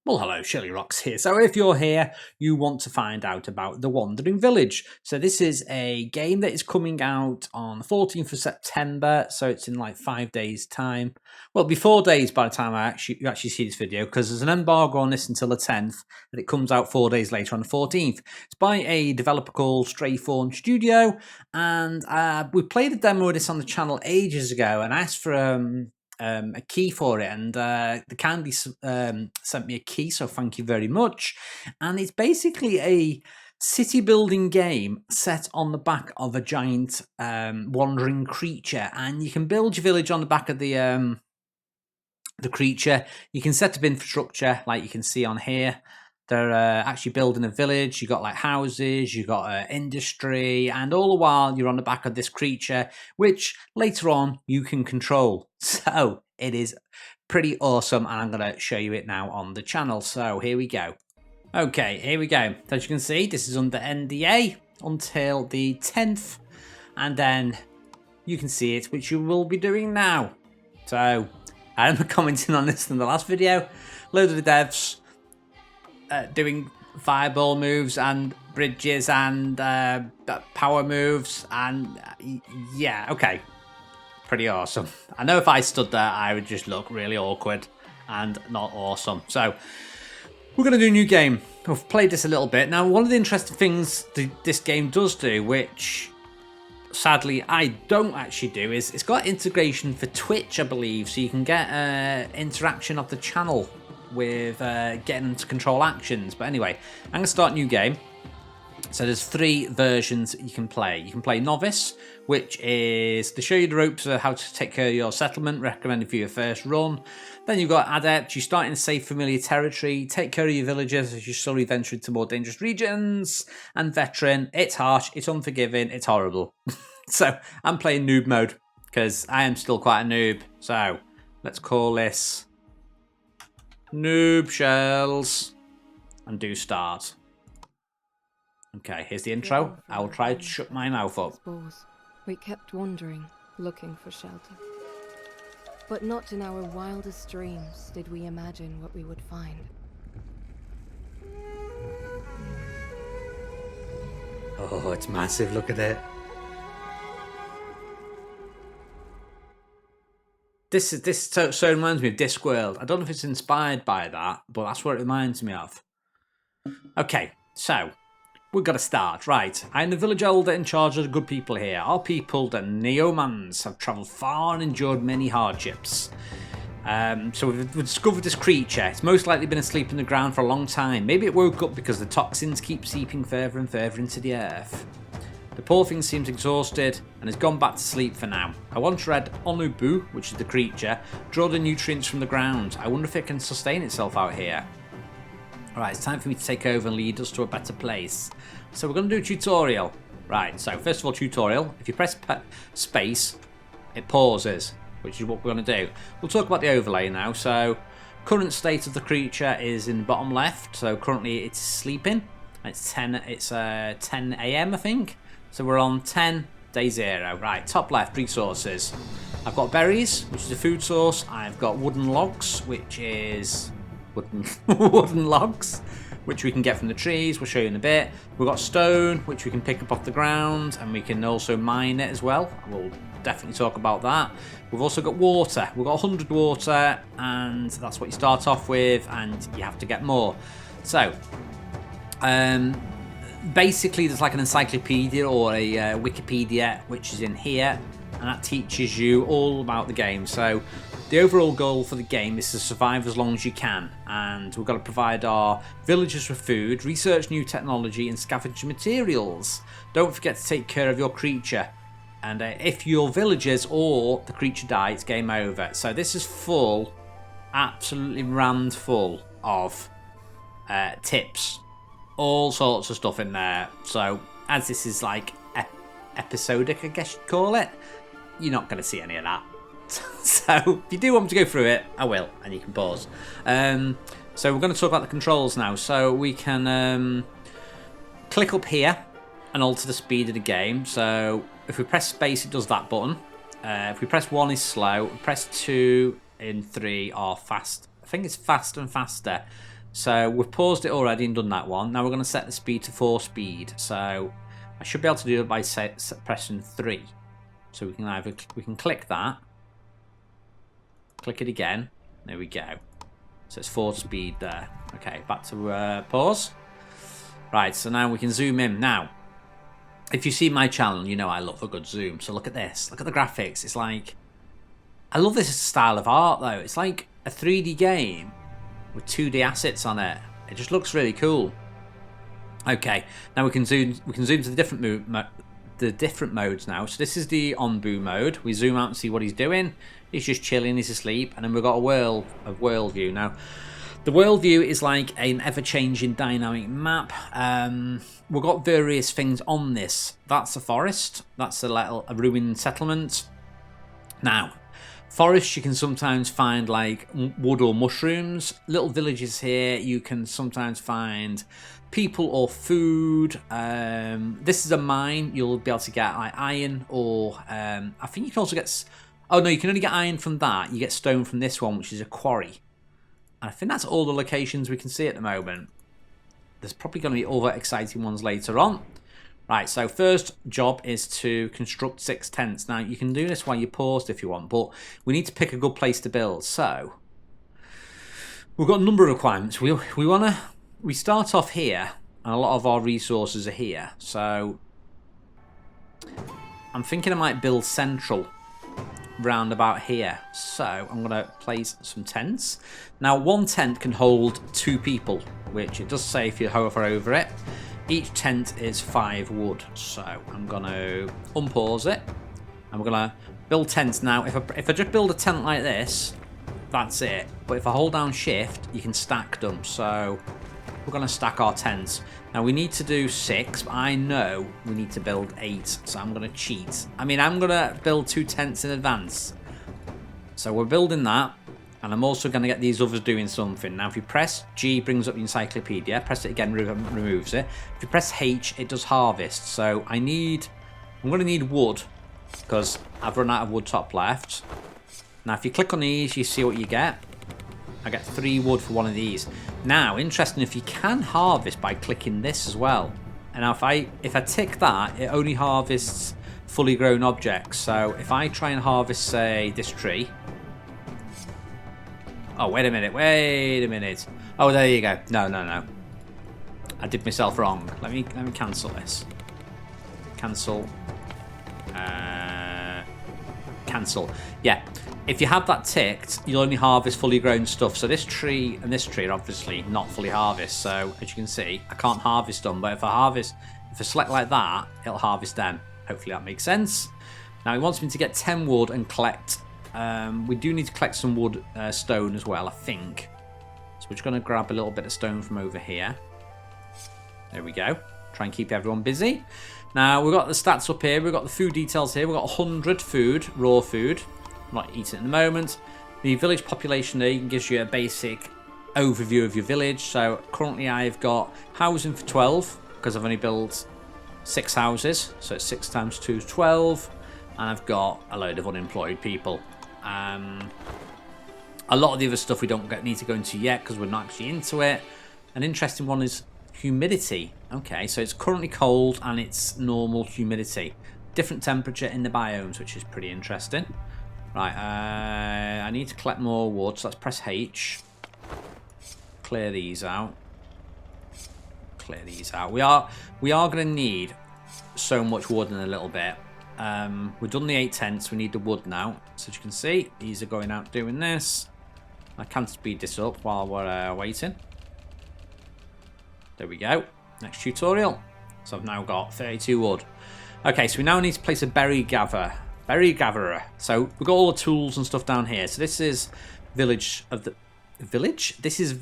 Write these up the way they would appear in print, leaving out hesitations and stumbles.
Well, hello, shirlierox here. So if you're here, you want to find out about The Wandering Village. So this is a game that is coming out on the 14th of September, so it's in like 5 days' time. Well, it'll be 4 days by the time you actually see this video, because there's an embargo on this until the 10th, and it comes out 4 days later on the 14th. It's by a developer called Fawn Studio, and we played a demo of this on the channel ages ago, and I asked for a key for it, and the kindly sent me a key, so thank you very much. And it's basically a city building game set on the back of a giant wandering creature, and you can build your village on the back of the creature. You can set up infrastructure like you can see on here. They're actually building a village. You've got like houses, you've got industry, and all the while you're on the back of this creature, which later on you can control. So it is pretty awesome, and I'm going to show you it now on the channel. So here we go. Okay, here we go. As you can see, this is under NDA until the 10th, and then you can see it, which you will be doing now. So I remember commenting on this in the last video. Load of the devs doing fireball moves and bridges and power moves, and yeah, okay, pretty awesome. I know if I stood there I would just look really awkward and not awesome. So we're going to do a new game. I've played this a little bit. Now, one of the interesting things this game does do, which sadly I don't actually do, is it's got integration for Twitch, I believe, so you can get interaction of the channel with getting them to control actions. But anyway, I'm going to start a new game. So there's 3 versions you can play. You can play Novice, which is to show you the ropes of how to take care of your settlement, recommended for your first run. Then you've got Adept, you start in safe, familiar territory, take care of your villagers as you slowly venture into more dangerous regions. And Veteran, it's harsh, it's unforgiving, it's horrible. So I'm playing noob mode, because I am still quite a noob. So let's call this Noob Shells and do start. Okay, here's the intro. I will try to shut my mouth up. We kept wandering, looking for shelter. But not in our wildest dreams did we imagine what we would find. Oh, it's massive, look at it. This so reminds me of Discworld. I don't know if it's inspired by that, but that's what it reminds me of. Okay, so we've got to start. Right, I'm the village elder in charge of the good people here. Our people, the Neomans, have travelled far and endured many hardships. So we've discovered this creature. It's most likely been asleep in the ground for a long time. Maybe it woke up because the toxins keep seeping further and further into the earth. The poor thing seems exhausted and has gone back to sleep for now. I once read Onubu, which is the creature, draw the nutrients from the ground. I wonder if it can sustain itself out here. Alright, it's time for me to take over and lead us to a better place. So we're going to do a tutorial. Right, so first of all, tutorial. If you press space, it pauses, which is what we're going to do. We'll talk about the overlay now. So current state of the creature is in the bottom left. So currently it's sleeping. It's 10 a.m. I think. So we're on 10, day 0. Right, top left, resources. I've got berries, which is a food source. I've got wooden logs, which is wooden logs, which we can get from the trees. We'll show you in a bit. We've got stone, which we can pick up off the ground, and we can also mine it as well. We'll definitely talk about that. We've also got water. We've got 100 water, and that's what you start off with, and you have to get more. So, basically there's like an encyclopedia or a Wikipedia which is in here, and that teaches you all about the game. So the overall goal for the game is to survive as long as you can, and we've got to provide our villagers with food, research new technology, and scavenge materials. Don't forget to take care of your creature, and if your villagers or the creature die, it's game over. So this is full, absolutely rammed full of tips. All sorts of stuff in there. So as this is like episodic, I guess you'd call it, you're not going to see any of that. So if you do want me to go through it, I will, and you can pause. So we're going to talk about the controls now. So we can click up here and alter the speed of the game. So if we press space, it does that button. If we press 1 is slow, press 2 and 3 are fast. I think it's fast and faster. So we've paused it already and done that one. Now we're going to set the speed to 4 speed. So I should be able to do it by pressing 3. So we can click that, click it again. There we go. So it's 4 speed there. Okay, back to pause. Right, so now we can zoom in. Now, if you see my channel, you know I love a good zoom. So look at this. Look at the graphics. It's like, I love this style of art though. It's like a 3D game with 2D assets on it. It just looks really cool. Okay, now we can zoom to the different modes now. So this is the on-boo mode. We zoom out and see what he's doing. He's just chilling, he's asleep, and then we've got a world view. Now, the world view is like an ever-changing dynamic map. We've got various things on this. That's a forest. That's a ruined settlement. Now, forests, you can sometimes find like wood or mushrooms. Little villages here, you can sometimes find people or food. This is a mine. You'll be able to get like iron, or I think you can also get... Oh no, you can only get iron from that. You get stone from this one, which is a quarry. And I think that's all the locations we can see at the moment. There's probably going to be other exciting ones later on. Right, so first job is to construct 6 tents. Now, you can do this while you're paused if you want, but we need to pick a good place to build. So, we've got a number of requirements. We start off here, and a lot of our resources are here. So, I'm thinking I might build central round about here. So, I'm going to place some tents. Now, 1 tent can hold 2 people, which it does say if you hover over it. Each tent is 5 wood, so I'm going to unpause it. And we're going to build tents now. If I just build a tent like this, that's it. But if I hold down shift, you can stack them. So we're going to stack our tents. Now we need to do 6, but I know we need to build 8, so I'm going to cheat. I'm going to build 2 tents in advance. So we're building that. And I'm also going to get these others doing something. Now, if you press G, brings up the encyclopedia. Press it again, removes it. If you press H, it does harvest. So I'm going to need wood, because I've run out of wood top left. Now, if you click on these, you see what you get. I get 3 wood for one of these. Now, interesting, if you can harvest by clicking this as well. And now, if I tick that, it only harvests fully grown objects. So if I try and harvest, say, this tree. Oh, wait a minute. Oh, there you go. No. I did myself wrong. Let me cancel this. Cancel. Cancel. Yeah. If you have that ticked, you'll only harvest fully grown stuff. So this tree and this tree are obviously not fully harvest. So as you can see, I can't harvest them. But if I select like that, it'll harvest them. Hopefully that makes sense. Now it wants me to get 10 wood and collect... we do need to collect some wood stone as well, I think. So we're just going to grab a little bit of stone from over here. There we go. Try and keep everyone busy. Now, we've got the stats up here. We've got the food details here. We've got 100 food, raw food. I'm not eating it at the moment. The village population there gives you a basic overview of your village. So currently I've got housing for 12, because I've only built 6 houses. So it's 6 times 2 is 12. And I've got a load of unemployed people. A lot of the other stuff we don't need to go into yet because we're not actually into it. An interesting one is humidity. Okay, so it's currently cold and it's normal humidity. Different temperature in the biomes, which is pretty interesting. Right, I need to collect more wood, so let's press H. Clear these out. We are going to need so much wood in a little bit. We've done the 8 tents. We need the wood now. So as you can see, these are going out doing this. I can speed this up while we're waiting. There we go. Next tutorial. So I've now got 32 wood. Okay, so we now need to place a berry gatherer. So we've got all the tools and stuff down here. So this is village of the village. This is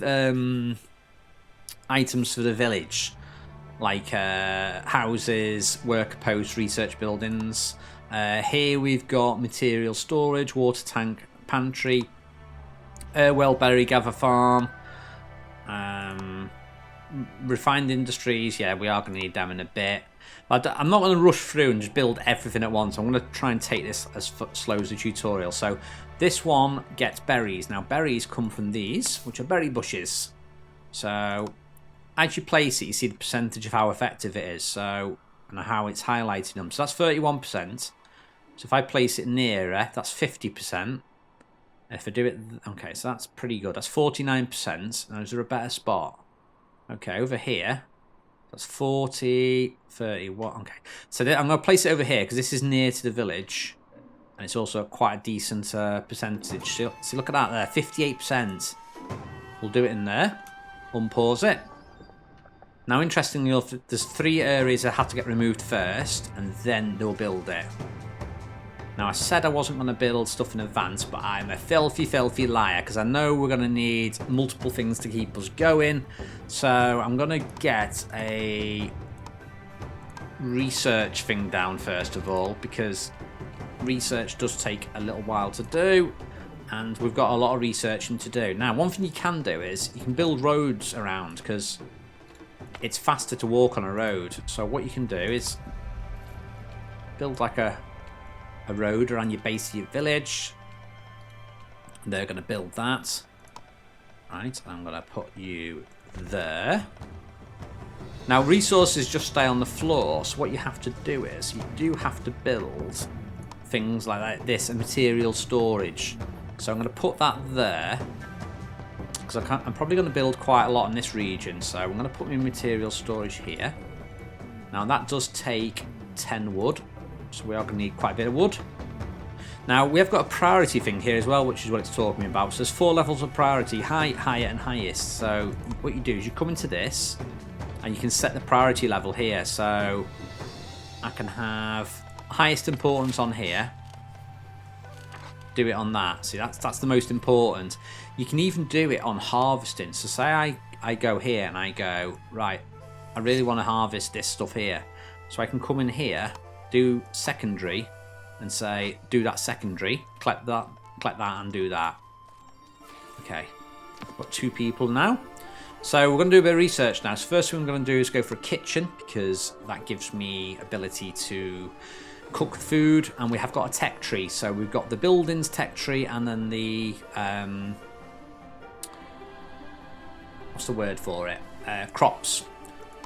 items for the village. Like houses, worker posts, research buildings. Here we've got material storage, water tank, pantry, well berry gather farm, refined industries. Yeah, we are going to need them in a bit. But I'm not going to rush through and just build everything at once. I'm going to try and take this as slow as the tutorial. So this one gets berries. Now berries come from these, which are berry bushes. So as you place it, you see the percentage of how effective it is. So, and how it's highlighting them. So that's 31%. So if I place it nearer, that's 50%. If I do it, okay, so that's pretty good. That's 49%. Now, is there a better spot? Okay, over here, that's 40, 30, what? Okay, so I'm going to place it over here because this is near to the village. And it's also quite a decent percentage. So look at that there, 58%. We'll do it in there. Unpause it. Now, interestingly enough, there's 3 areas that have to get removed first, and then they'll build it. Now, I said I wasn't going to build stuff in advance, but I'm a filthy, filthy liar, because I know we're going to need multiple things to keep us going. So I'm going to get a research thing down first of all, because research does take a little while to do, and we've got a lot of researching to do. Now, one thing you can do is you can build roads around, because it's faster to walk on a road. So what you can do is build like a road around your base of your village. They're going to build that. Right, I'm going to put you there. Now, resources just stay on the floor, so what you have to do is you do have to build things like this, a material storage. So I'm going to put that there, because I'm probably going to build quite a lot in this region, so I'm going to put my material storage here. Now, that does take 10 wood, so we are going to need quite a bit of wood. Now, we have got a priority thing here as well, which is what it's talking about. So there's 4 levels of priority: high, higher, and highest. So what you do is you come into this, and you can set the priority level here. So I can have highest importance on here. Do it on that. See, that's the most important. You can even do it on harvesting. So say I go here and I go, right, I really want to harvest this stuff here. So I can come in here, do secondary, and say, do that secondary, collect that, and do that. Okay, got 2 people now. So we're going to do a bit of research now. So first thing I'm going to do is go for a kitchen, because that gives me ability to cook food, and we have got a tech tree. So we've got the buildings tech tree, and then the what's the word for it? Crops.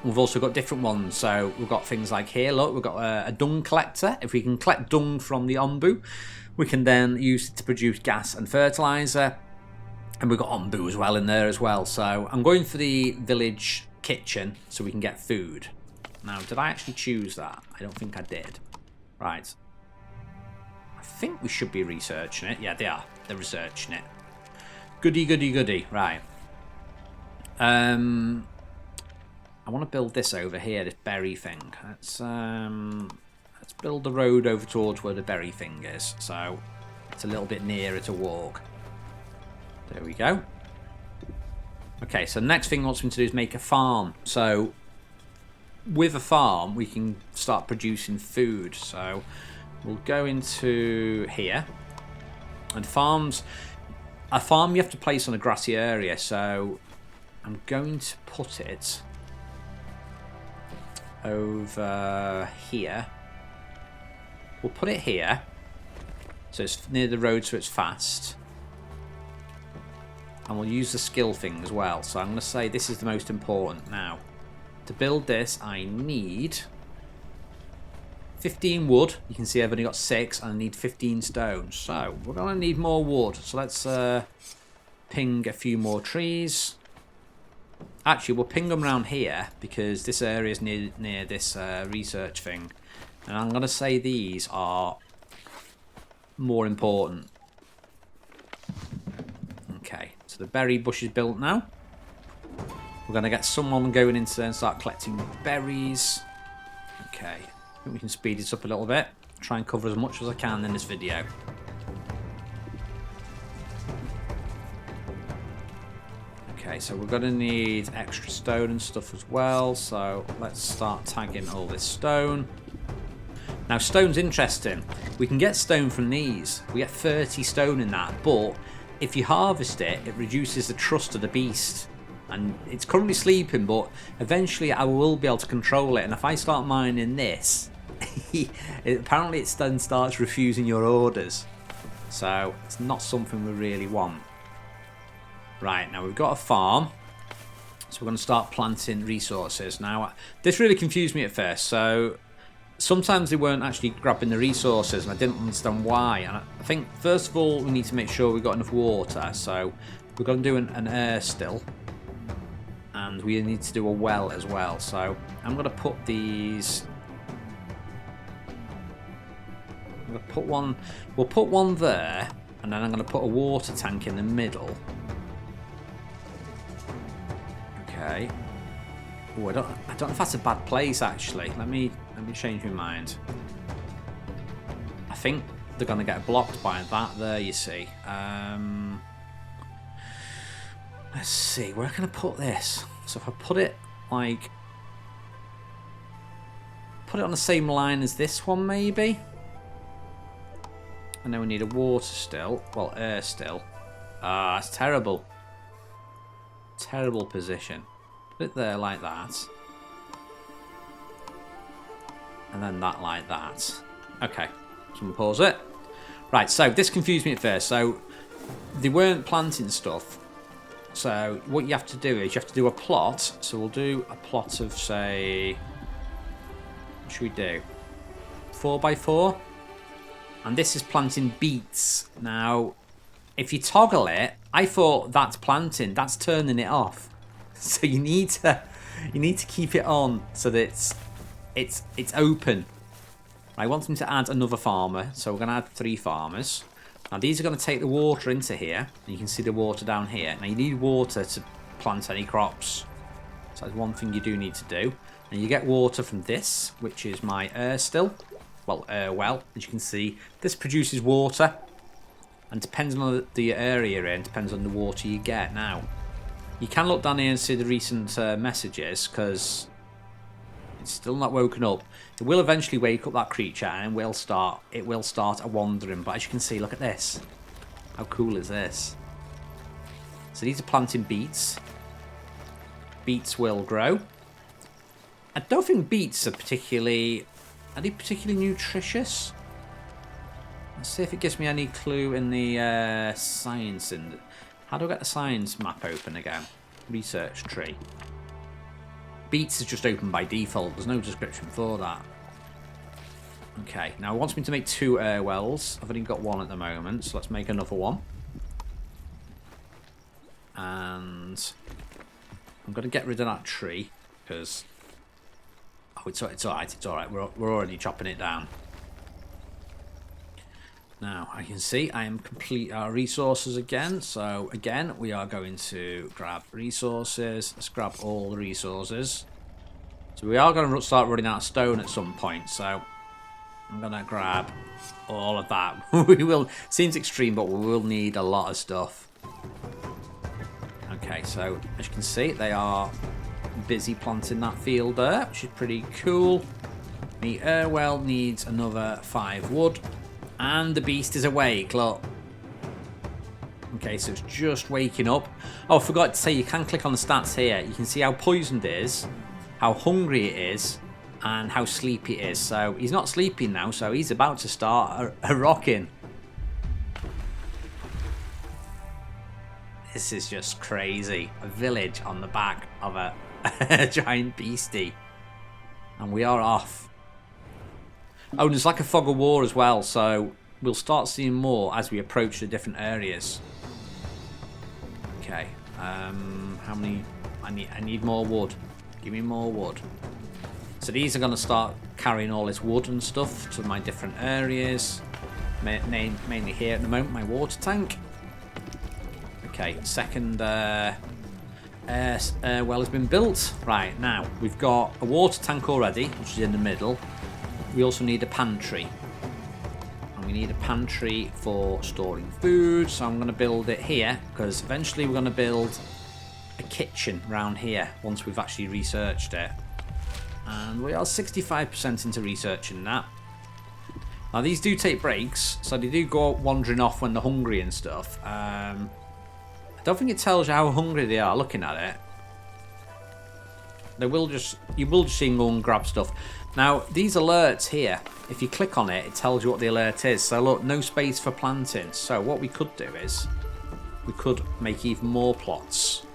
We've also got different ones. So we've got things like here, look, we've got a dung collector. If we can collect dung from the ombu, we can then use it to produce gas and fertilizer. And we've got ombu as well in there as well. So I'm going for the village kitchen so we can get food. Now, did I actually choose that? I don't think I did. Right. I think we should be researching it. Yeah, they are. They're researching it. Goody, goody, goody. Right. I want to build this over here, this berry thing. Let's build the road over towards where the berry thing is. So it's a little bit nearer to walk. There we go. Okay, so next thing I want me to do is make a farm. So with a farm, we can start producing food. So we'll go into here. And farms, a farm you have to place on a grassy area. So I'm going to put it over here. We'll put it here. So it's near the road, so it's fast. And we'll use the skill thing as well. So I'm going to say this is the most important now. To build this, I need 15 wood. You can see I've only got 6, and I need 15 stone. So we're going to need more wood. So let's ping a few more trees. Actually, we'll ping them around here, because this area is near this research thing. And I'm going to say these are more important. Okay, so the berry bush is built now. We're going to get someone going into there and start collecting berries. Okay, I think we can speed this up a little bit. Try and cover as much as I can in this video. Okay, so we're going to need extra stone and stuff as well. So let's start tagging all this stone. Now, stone's interesting. We can get stone from these. We get 30 stone in that, but if you harvest it, it reduces the trust of the beast. And it's currently sleeping, but eventually I will be able to control it. And if I start mining this, apparently it then starts refusing your orders. So it's not something we really want. Right, now we've got a farm. So we're going to start planting resources. Now, this really confused me at first. So sometimes they weren't actually grabbing the resources, and I didn't understand why. And I think, first of all, we need to make sure we've got enough water. So we're going to do an air still. And we need to do a well as well. So I'm going to put these... I'm going to put one... We'll put one there. And then I'm going to put a water tank in the middle. Okay. Oh, I don't know if that's a bad place, actually. Let me change my mind. I think they're going to get blocked by that there, you see. Let's see, where can I put this? So if I put it, like... Put it on the same line as this one, maybe? And then we need a water still. Well, air still. Ah, it's terrible. Terrible position. Put it there like that. And then that like that. Okay, so I'm going to pause it. Right, so this confused me at first. So they weren't planting stuff. So what you have to do is you have to do a plot. So we'll do a plot of, say... What should we do? 4x4? And this is planting beets. Now, if you toggle it, I thought that's planting. That's turning it off. So you need to keep it on so that it's open. I want them to add another farmer, so we're going to add 3 farmers. Now these are going to take the water into here, and you can see the water down here. Now you need water to plant any crops, so that's one thing you do need to do. And you get water from this, which is my air still. Well, well, as you can see, this produces water, and depending on the area you're in, depends on the water you get. Now, you can look down here and see the recent messages, because it's still not woken up. It will eventually wake up, that creature, and it will start a wandering. But as you can see, look at this. How cool is this? So these are planting beets. Beets will grow. I don't think beets are particularly... Are they particularly nutritious? Let's see if it gives me any clue in the science. How do I get the science map open again? Research tree. Beets is just open by default. There's no description for that. Okay, now it wants me to make 2 air wells. I've only got 1 at the moment, so let's make another one. And I'm going to get rid of that tree because... Oh, it's alright, it's alright. We're already chopping it down. Now, I can see I am complete our resources again. So, again, we are going to grab resources. Let's grab all the resources. So, we are going to start running out of stone at some point. So, I'm going to grab all of that. We will... Seems extreme, but we will need a lot of stuff. Okay, so, as you can see, they are... busy planting that field there, which is pretty cool. The air well needs another 5 wood, and the beast is awake. Look. Okay, so it's just waking up. Oh, I forgot to say, you can click on the stats here. You can see how poisoned it is, how hungry it is, and how sleepy it is. So he's not sleeping now, so he's about to start a rocking. This is just crazy. A village on the back of a giant beastie, and we are off. Oh, there's like a fog of war as well, so we'll start seeing more as we approach the different areas. Okay, how many? I need more wood. Give me more wood. So these are going to start carrying all this wood and stuff to my different areas, mainly here at the moment, my water tank. Okay, second well has been built. Right, now we've got a water tank already, which is in the middle. We also need a pantry, and we need a pantry for storing food, so I'm going to build it here, because eventually we're going to build a kitchen around here once we've actually researched it, and we are 65% into researching that. Now these do take breaks, so they do go wandering off when they're hungry and stuff. I don't think it tells you how hungry they are looking at it. You will just see them go and grab stuff. Now, these alerts here, if you click on it, it tells you what the alert is. So look, no space for planting. So what we could do is, we could make even more plots.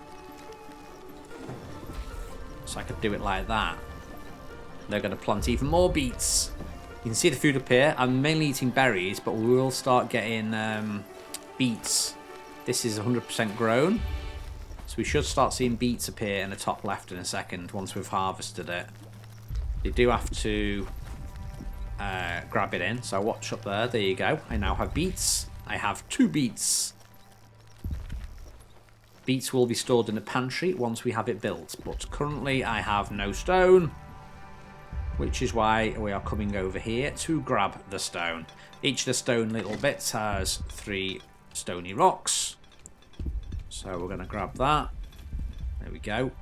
So I could do it like that. They're going to plant even more beets. You can see the food appear. I'm mainly eating berries, but we will start getting beets. This is 100% grown. So we should start seeing beets appear in the top left in a second once we've harvested it. You do have to grab it in. So watch up there. There you go. I now have beets. I have 2 beets. Beets will be stored in the pantry once we have it built. But currently I have no stone, which is why we are coming over here to grab the stone. Each of the stone little bits has 3 stony rocks. So we're going to grab that. There we go.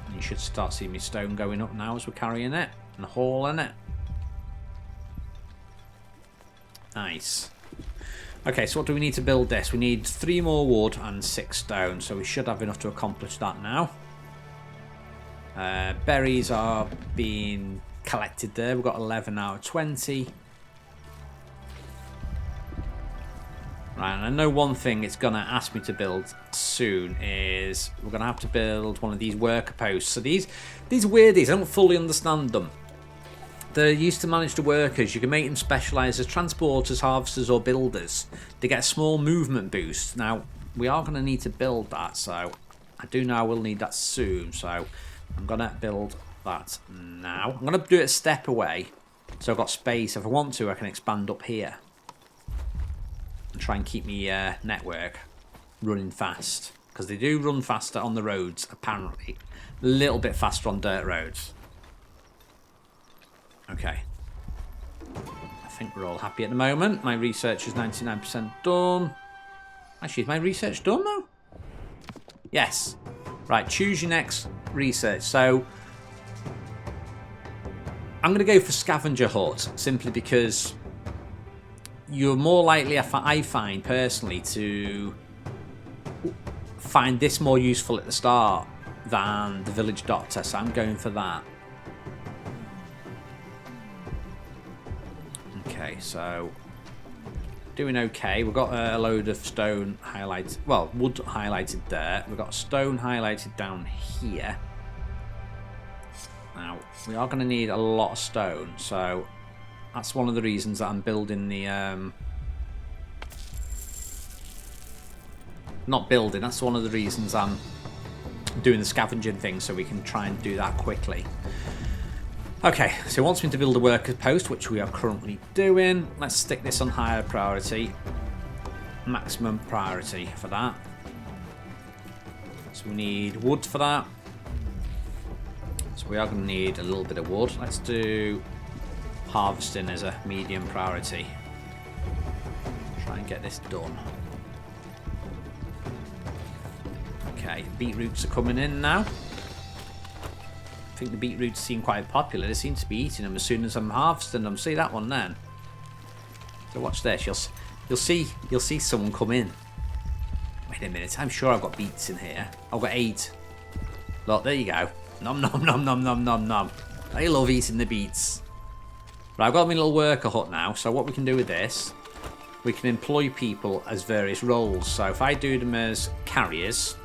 And you should start seeing me stone going up now as we're carrying it and hauling it. Nice. Okay, so what do we need to build this? We need 3 more wood and 6 stone. So we should have enough to accomplish that now. Berries are being collected there. We've got 11 out of 20. Right, and I know one thing it's going to ask me to build soon is we're going to have to build one of these worker posts. So these weirdies, I don't fully understand them. They're used to manage the workers. You can make them specialise as transporters, harvesters or builders. They get a small movement boost. Now, we are going to need to build that, so I do know I will need that soon. So I'm going to build that now. I'm going to do it a step away, so I've got space. If I want to, I can expand up here. And try and keep my network running fast. Because they do run faster on the roads, apparently. A little bit faster on dirt roads. Okay. I think we're all happy at the moment. My research is 99% done. Actually, is my research done now? Yes. Right, choose your next research. So, I'm going to go for scavenger hut, simply because you're more likely, I find personally, to find this more useful at the start than the village doctor, so I'm going for that. Okay, so doing okay. We've got a load of stone highlighted, well, wood highlighted there. We've got stone highlighted down here. Now, we are going to need a lot of stone, so that's one of the reasons that I'm building the... Not building, that's one of the reasons I'm doing the scavenging thing, so we can try and do that quickly. Okay, so it wants me to build a worker post, which we are currently doing. Let's stick this on higher priority. Maximum priority for that. So we need wood for that. So we are going to need a little bit of wood. Let's do harvesting as a medium priority. Try and get this done. Okay, beetroots are coming in now. I think the beetroots seem quite popular. They seem to be eating them as soon as I'm harvesting them. See that one then? So watch this. You'll see someone come in. Wait a minute. I'm sure I've got beets in here. I've got 8. Look, there you go. Nom nom nom nom nom nom nom. I love eating the beets. Right, I've got my little worker hut now. So what we can do with this, we can employ people as various roles. So if I do them as carriers,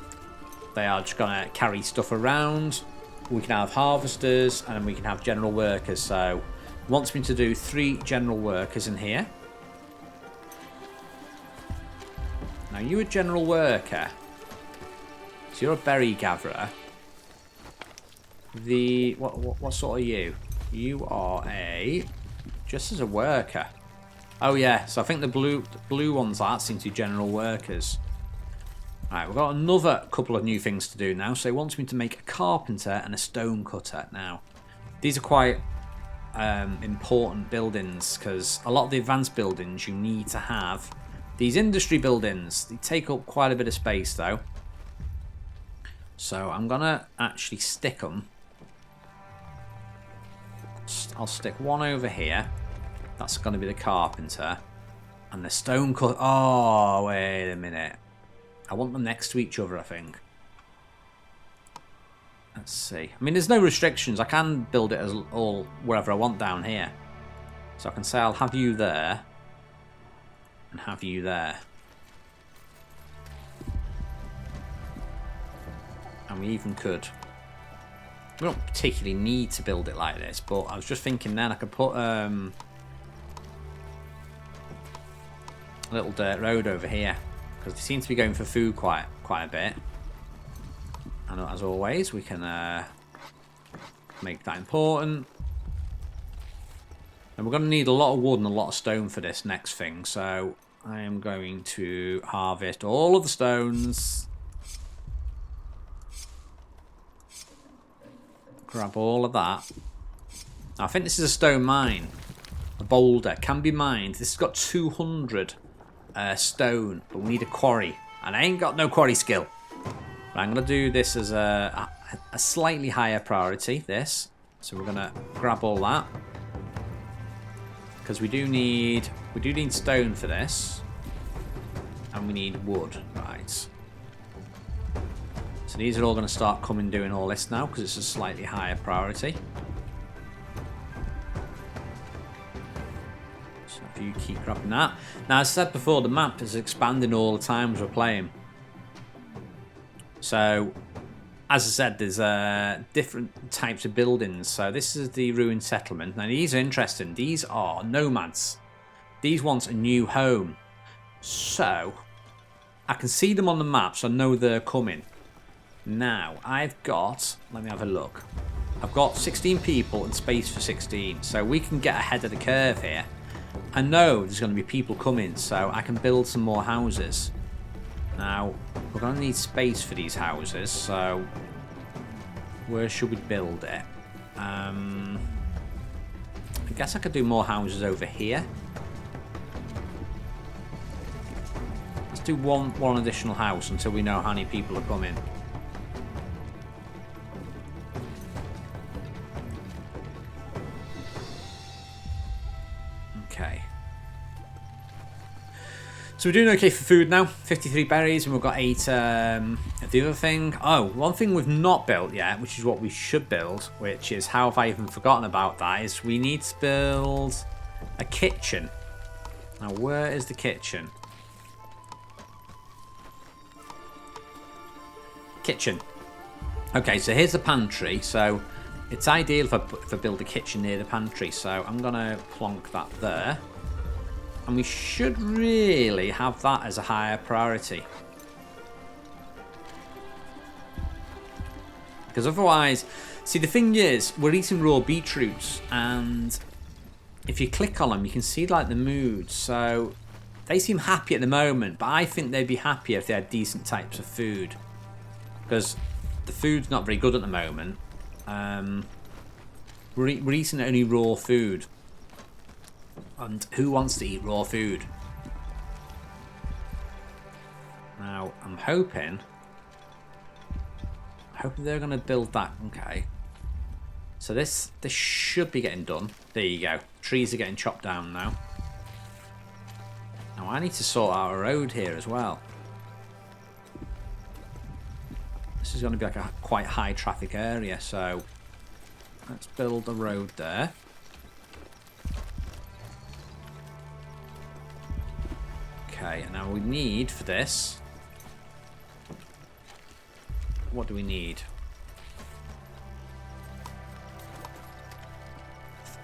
they are just going to carry stuff around. We can have harvesters and we can have general workers. So it wants me to do 3 general workers in here. Now you're a general worker. So you're a berry gatherer. What sort are you? You are just as a worker. Oh yeah, so I think the blue ones are seem to be general workers. Right, we've got another couple of new things to do now. So it wants me to make a carpenter and a stone cutter. Now, these are quite important buildings because a lot of the advanced buildings you need to have these industry buildings. They take up quite a bit of space though. So I'm gonna actually stick them. I'll stick one over here. That's going to be the carpenter. And the stone cut. Oh, wait a minute. I want them next to each other, I think. Let's see. I mean, there's no restrictions. I can build it as all wherever I want down here. So I can say I'll have you there. And have you there. And we even could... We don't particularly need to build it like this, but I was just thinking then I could put a little dirt road over here, because they seem to be going for food quite a bit. And as always, we can make that important. And we're going to need a lot of wood and a lot of stone for this next thing, so I am going to harvest all of the stones. Grab all of that. Now, I think this is a stone mine. A boulder. Can be mined. This has got 200 stone, but we need a quarry. And I ain't got no quarry skill. But I'm going to do this as a slightly higher priority, this. So we're going to grab all that. Because we do need stone for this. And we need wood. Right. So these are all going to start coming doing all this now, because it's a slightly higher priority. So if you keep grabbing that. Now, as I said before, the map is expanding all the time as we're playing. So, as I said, there's different types of buildings. So this is the ruined settlement. Now, these are interesting. These are nomads. These want a new home. So, I can see them on the map, so I know they're coming. Now, I've got... Let me have a look. I've got 16 people and space for 16. So we can get ahead of the curve here. I know there's going to be people coming, so I can build some more houses. Now, we're going to need space for these houses, so... Where should we build it? I guess I could do more houses over here. Let's do one additional house until we know how many people are coming. Okay. So we're doing okay for food now. 53 berries, and we've got 8 of the other thing. Oh, one thing we've not built yet, which is what we should build, which is, how have I even forgotten about that, is we need to build a kitchen. Now, where is the kitchen? Kitchen. Okay, so here's the pantry. So it's ideal if I build a kitchen near the pantry. So I'm going to plonk that there. And we should really have that as a higher priority. Because otherwise... See, the thing is, we're eating raw beetroots. And if you click on them, you can see, like, the mood. So they seem happy at the moment. But I think they'd be happier if they had decent types of food. Because the food's not very good at the moment. We're eating only raw food. And who wants to eat raw food? Now, I'm hoping they're going to build that. Okay. So this should be getting done. There you go. Trees are getting chopped down now. Now, I need to sort out a road here as well. This is going to be like a quite high traffic area. So let's build a road there. Okay, and now we need for this... What do we need?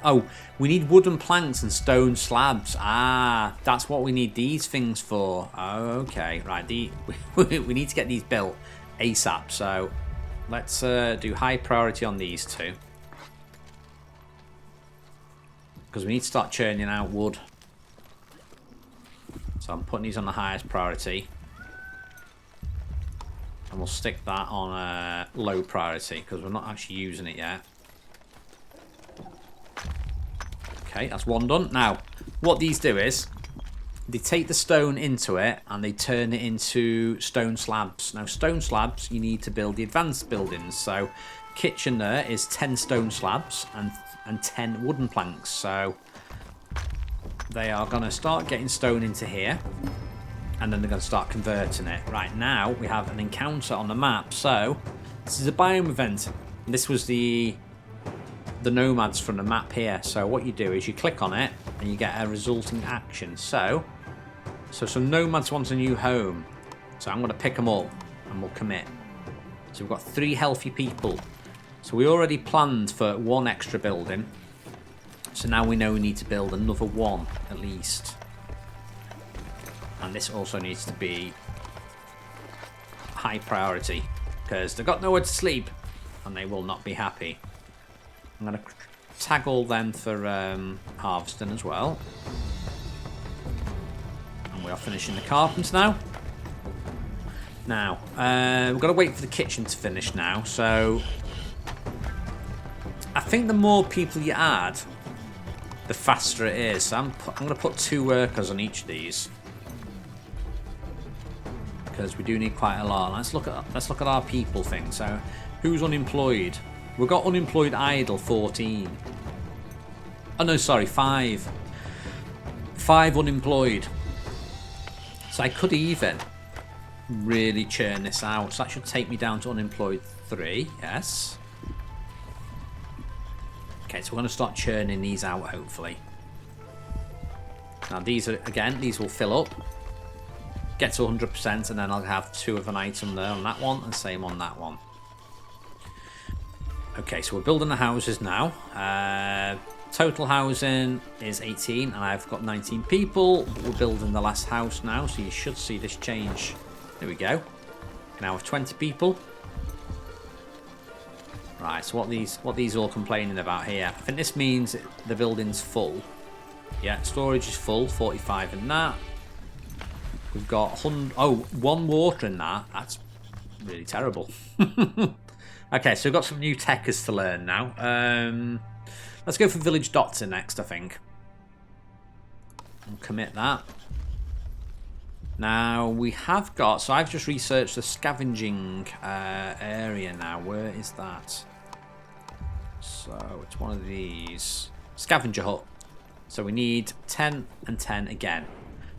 Oh, we need wooden planks and stone slabs. Ah, that's what we need these things for. Oh, okay, right. We need to get these built ASAP. So let's do high priority on these two. Because we need to start churning out wood. So I'm putting these on the highest priority. And we'll stick that on low priority because we're not actually using it yet. Okay, that's one done. Now, what these do is they take the stone into it and they turn it into stone slabs. Now, stone slabs, you need to build the advanced buildings. So kitchen there is 10 stone slabs and 10 wooden planks. So they are going to start getting stone into here. And then they're going to start converting it. Right now, we have an encounter on the map. So, this is a biome event. And this was the nomads from the map here. So, what you do is you click on it, and you get a resulting action. So some nomads want a new home. So, I'm going to pick them up, and we'll commit. So we've got 3 healthy people. So we already planned for 1 extra building. So now we know we need to build another 1 at least. And this also needs to be high priority because they've got nowhere to sleep and they will not be happy. I'm going to tag all them for harvesting as well. And we are finishing the carpenters now. Now, we've got to wait for the kitchen to finish now. So I think the more people you add, the faster it is. So I'm going to put 2 workers on each of these because we do need quite a lot. Let's look at our people thing. So who's unemployed? We've got unemployed idle 14. Oh no, sorry, 5. 5 unemployed. So I could even really churn this out. So that should take me down to unemployed 3. Yes. Okay, so we're going to start churning these out hopefully. Now these are, again, these will fill up. Get to 100% and then I'll have 2 of an item there on that one and same on that one. Okay, so we're building the houses now. Total housing is 18 and I've got 19 people. We're building the last house now, so you should see this change. There we go. Now with 20 people. Right, so what these all complaining about here? I think this means the building's full. Yeah, storage is full, 45 in that. We've got 1 water in that. That's really terrible. Okay, so we've got some new techers to learn now. Let's go for village doctor next, I think. And commit that. Now, we have got... So I've just researched the scavenging area now. Where is that? So, it's one of these. Scavenger hut. So we need 10 and 10 again.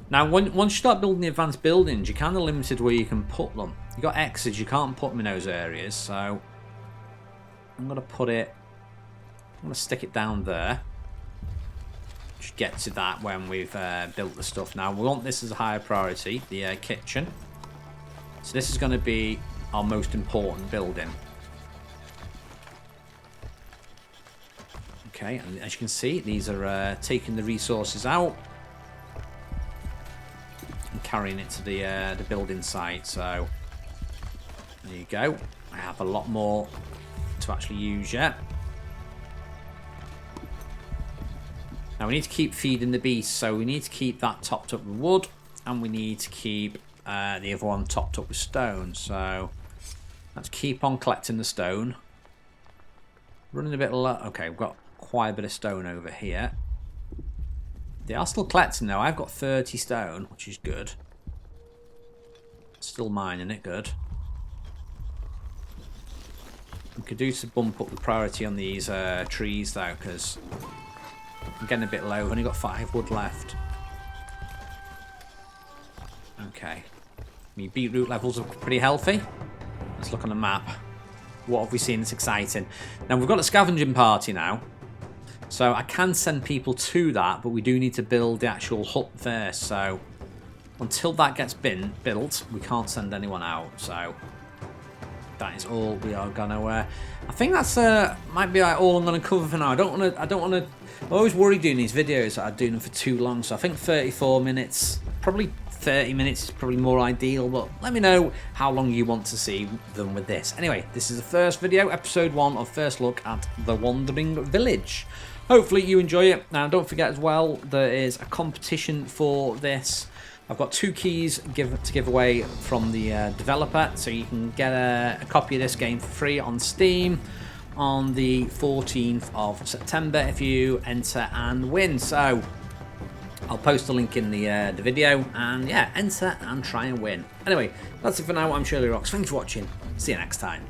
Now, once you start building the advanced buildings, you're kind of limited where you can put them. You've got X's, you can't put them in those areas. So, I'm going to put it... I'm going to stick it down there. Just get to that when we've built the stuff. Now, we want this as a higher priority, the kitchen. So this is going to be our most important building. Okay, and as you can see, these are taking the resources out and carrying it to the building site. So there you go. I have a lot more to actually use yet. Now we need to keep feeding the beast, so we need to keep that topped up with wood, and we need to keep the other one topped up with stone. So let's keep on collecting the stone. Running a bit low. Okay, we've got quite a bit of stone over here. They are still collecting though. I've got 30 stone, which is good. Still mining it, good. We could do to bump up the priority on these trees though, because I'm getting a bit low. I've only got 5 wood left. Okay. My beetroot levels are pretty healthy. Let's look on the map. What have we seen that's exciting? Now, we've got a scavenging party now. So I can send people to that, but we do need to build the actual hut first. So until that gets built, we can't send anyone out. So that is all we are gonna. I think that's might be like all I'm gonna cover for now. I don't want to. I always worry doing these videos that I do them for too long. So I think 34 minutes, probably 30 minutes is probably more ideal. But let me know how long you want to see them with this. Anyway, this is the first video, episode 1 of First Look at the Wandering Village. Hopefully you enjoy it. Now don't forget as well, there is a competition for this. I've got 2 keys to give away from the developer, so you can get a copy of this game for free on Steam on the 14th of September if you enter and win. So I'll post a link in the video, and yeah, enter and try and win. Anyway, that's it for now. I'm shirlierox. Thanks for watching. See you next time.